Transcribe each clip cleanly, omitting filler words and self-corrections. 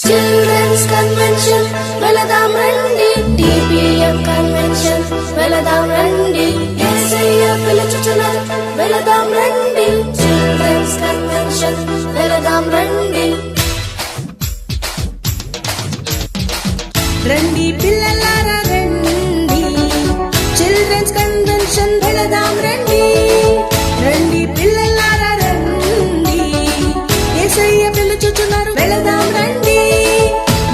Children's convention వెళదాం రండి, TPM convention వెళదాం రండి, యేసయ్య పిలుచుచున్నారు వెళదాం రండి, చిల్డ్రన్స్ కన్వెన్షన్ వెళదాం రండి. రండి పిల్లలారా రండి, చిల్డ్రన్స్ కన్వెన్షన్ వెళదాం రండి. రండి పిల్లలారా రండి, యేసయ్య పిలుచుచున్నారు వెళదాం రండి.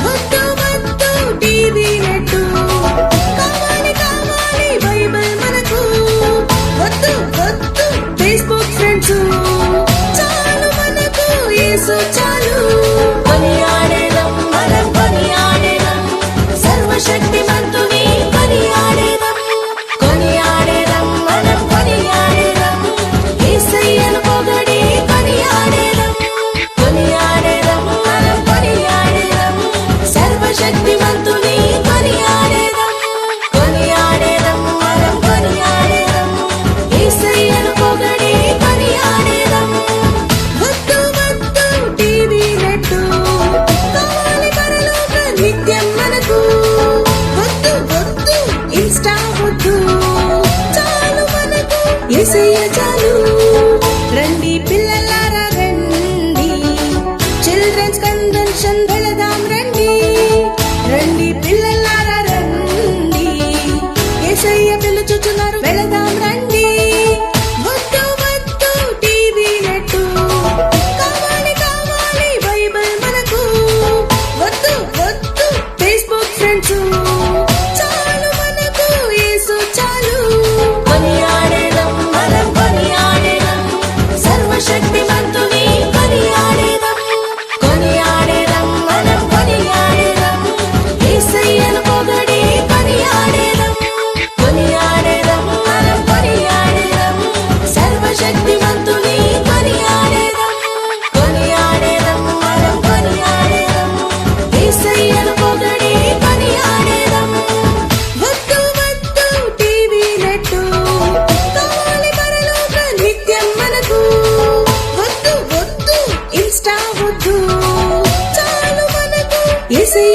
వద్దు వద్దు టీవీ నెట్టు, కావాలి కావాలి బైబిల్ మనకు. వద్దు వద్దు ఫేస్బుక్ ఫ్రెండ్స్, చాలు మనకు యేసు చాలు. కొనియాడేదం మనం కొనియాడేదం, సర్వశక్తిమంతుని కొనియాడేదం. కొనియాడేదం మనం కొనియాడేదం, యేసయ్యను పొగడి కొనియాడేదం. కొనియాడేదం మనం కొనియాడేదం, సర్వశక్తిమంతుని కొనియాడేదం. కొనియాడేదం మనం కొనియాడేదం, యేసయ్యను పొగడి కొనియాడేదం. వద్దు వద్దు టీవీ నెట్టు, కావాలి పరలోక నిత్యం మనకు. వద్దు వద్దు ఇన్స్టా వద్దు, చాలు మనకు యేసయ్య చాలు. రండి పిల్లలారా రండి, చిల్డ్రన్స్ కన్వెన్షన్ వెళదాం రండి. రండి పిల్లలారా రండి, యేసయ్య పిలుచుచున్నారు వెళదాం రండి. వద్దు వద్దు టీవీ నెట్టు, కావాలి కావాలి బైబిల్ మనకు. వద్దు వద్దు ఫేస్బుక్ ఫ్రెండ్స్, చాలు మనకు యేసు చాలు. కొనియాడేదం మనం కొనియాడేదం, సర్వశక్తిమంతుని కొనియాడేదం. కొనియాడేదం మనం కొనియాడేదం, యేసయ్యను పొగడి కొనియాడేదం. కొనియాడేదం మనం కొనియాడేదం, సర్వశక్తిమంతుని కొనియాడేదం. కొనియాడేదం మనం కొనియాడేదం, యేసయ్యను పొగడి కొనియాడేదం. వద్దు వద్దు టీవీ నెట్టు, కావాలి పరలోక నిత్యం మనకు. వద్దు వద్దు ఇన్స్టా వద్దు, చాలు మనకు యేసయ్య